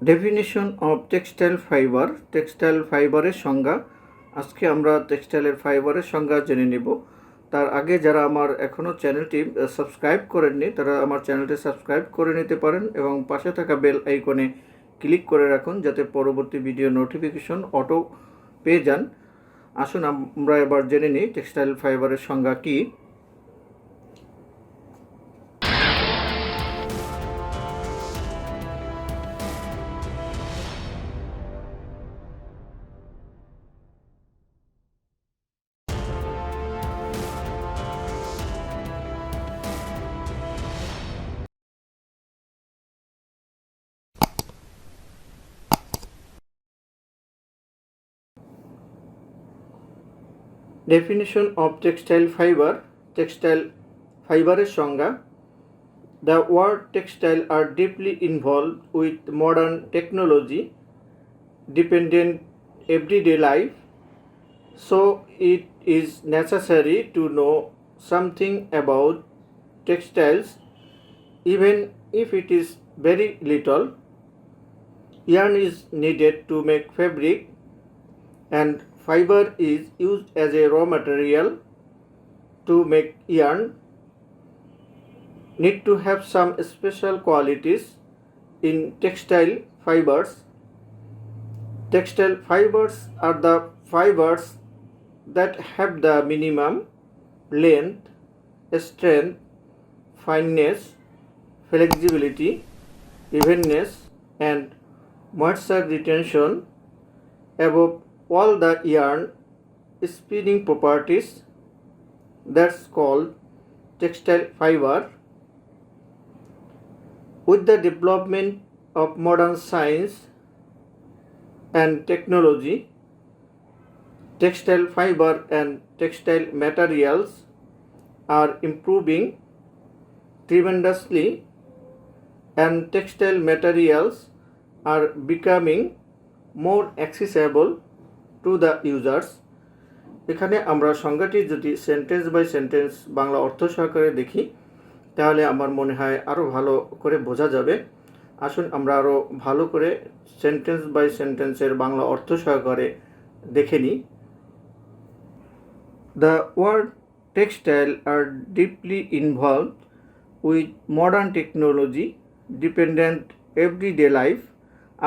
Definition of textile fibre. Textile ফাইবারের সংজ্ঞা। আজকে আমরা টেক্সটাইলের ফাইবারের সংজ্ঞা জেনে নেব। তার আগে যারা আমার এখনও চ্যানেলটি সাবস্ক্রাইব করেননি তারা আমার চ্যানেলটি সাবস্ক্রাইব করে নিতে পারেন এবং পাশে থাকা বেল আইকনে ক্লিক করে রাখুন যাতে পরবর্তী ভিডিও নোটিফিকেশন অটো পেয়ে যান। আসুন আমরা এবার জেনে নিই টেক্সটাইল ফাইবারের সংজ্ঞা কী। Definition of textile fiber. Textile fibeরের সংজ্ঞা। The word textile are deeply involved with modern technology, dependent everyday life, so it is necessary to know something about textiles, even if it is very little. Yarn is needed to make fabric, and fiber is used as a raw material to make yarn. Need to have some special qualities in textile fibers. Textile fibers are the fibers that have the minimum length, strength, fineness, flexibility, evenness, and moisture retention. Above all, the yarn spinning properties, that's called textile fiber. With the development of modern science and technology, textile fiber and textile materials are improving tremendously, and textile materials are becoming more accessible to the users. এখানে আমরা সংজ্ঞাটি যদি sentence by sentence Bangla অর্থ সহকারে দেখি তাহলে আমার মনে হয় আরও ভালো করে বোঝা যাবে। আসুন আমরা আরও ভালো করে সেন্টেন্স বাই সেন্টেন্সের বাংলা অর্থ সহকারে দেখে নিই। The word textile are deeply involved with modern technology, dependent everyday life.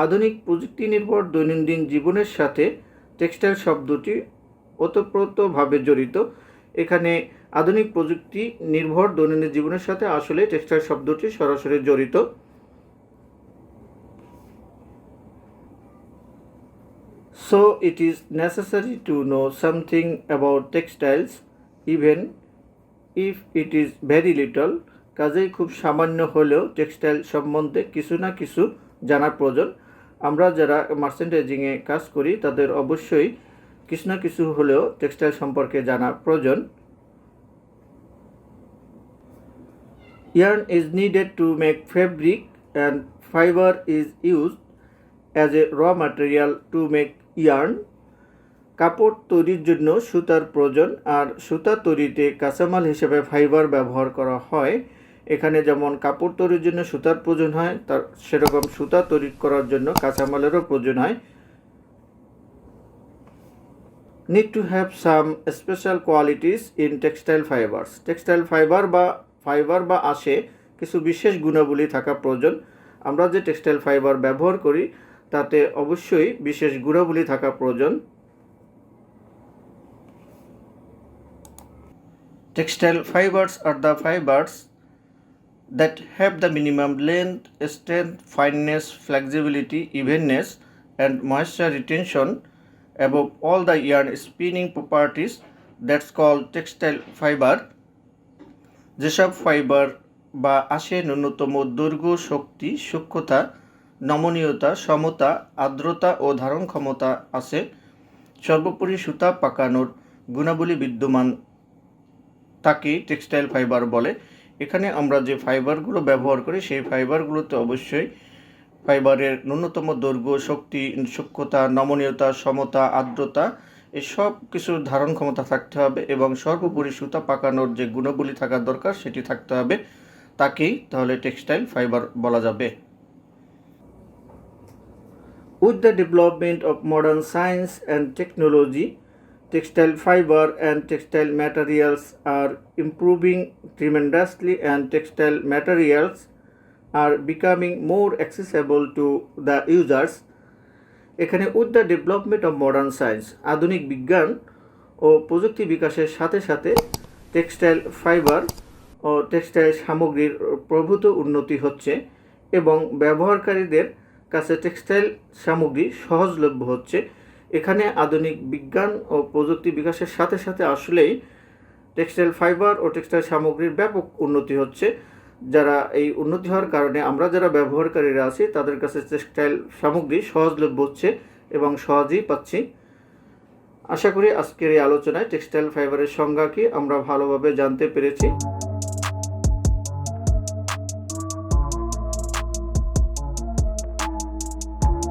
আধুনিক প্রযুক্তি নির্ভর দৈনন্দিন জীবনের সাথে টেক্সটাইল শব্দটি ওতপ্রোতভাবে জড়িত। এখানে আধুনিক প্রযুক্তি নির্ভর দৈনন্দিন জীবনের সাথে আসলে টেক্সটাইল শব্দটি সরাসরি জড়িত। So it is necessary to know something about textiles, even if it is very little. কাজেই খুব সামান্য হলেও টেক্সটাইল সম্বন্ধে কিছু না কিছু জানার প্রয়োজন। আমরা যারা মার্চেন্ডাইজিংয়ে কাজ করি তাদের অবশ্যই কিছু না কিছু হলেও টেক্সটাইল সম্পর্কে জানা প্রয়োজন। Yarn is needed to make fabric, and fiber is used as a raw material to make yarn. কাপড় তৈরির জন্য সুতার প্রয়োজন, আর সুতা তৈরিতে কাঁচামাল হিসেবে ফাইবার ব্যবহার করা হয়। এখানে যেমন কাপড় তৈরির জন্য সুতার প্রয়োজন হয় তার সেরকম সুতা তৈরি করার জন্য কাঁচামালেরও প্রয়োজন হয়। Need to have some special qualities in textile fibers. Textile fibre বা আঁশে কিছু বিশেষ গুণাবলী থাকা প্রয়োজন। আমরা যে টেক্সটাইল ফাইবার ব্যবহার করি তাতে অবশ্যই বিশেষ গুণাবলী থাকা প্রয়োজন। Textile fibers are the fibers that have the minimum length, strength, fineness, flexibility, evenness, and moisture retention. Above all, the yarn spinning properties, that's called textile fiber. যেসব ফাইবার বা আঁশে ন্যূনতম দৈর্ঘ্য, শক্তি, সূক্ষ্মতা, নমনীয়তা, সমতা, আর্দ্রতা ও ধারণ ক্ষমতা আছে, সর্বোপরি সুতা পাকানোর গুণাবলী বিদ্যমান, তাকেই টেক্সটাইল ফাইবার বলে। এখানে আমরা যে ফাইবারগুলো ব্যবহার করি সেই ফাইবারগুলোতে অবশ্যই ফাইবারের ন্যূনতম দৈর্ঘ্য, শক্তি, সূক্ষ্মতা, নমনীয়তা, সমতা, আর্দ্রতা এসব কিছুর ধারণ ক্ষমতা থাকতে হবে এবং সর্বোপরি সুতা পাকানোর যে গুণাবলী থাকা দরকার সেটি থাকতে হবে, তাকেই তাহলে টেক্সটাইল ফাইবার বলা যাবে। With the development of modern science and technology, textile fiber and textile materials are improving tremendously, and textile materials are becoming more accessible to the users. এখানে with the development of modern science, আধুনিক বিজ্ঞান ও প্রযুক্তি বিকাশের সাথে সাথে textile fibre ও textile সামগ্রীর প্রভূত উন্নতি হচ্ছে এবং ব্যবহারকারীদের কাছে টেক্সটাইল সামগ্রী সহজলভ্য হচ্ছে। এখানে আধুনিক বিজ্ঞান ও প্রযুক্তি বিকাশের সাথে সাথে আসলেই টেক্সটাইল ফাইবার ও টেক্সটাইল সামগ্রীর ব্যাপক উন্নতি হচ্ছে, যারা এই উন্নতি হওয়ার কারণে আমরা যারা ব্যবহারকারীরা আছি তাদের কাছে টেক্সটাইল সামগ্রী সহজলভ্য হচ্ছে এবং সহজেই পাচ্ছি। আশা করি আজকের এই আলোচনায় টেক্সটাইল ফাইবারের সংজ্ঞা কি আমরা ভালোভাবে জানতে পেরেছি।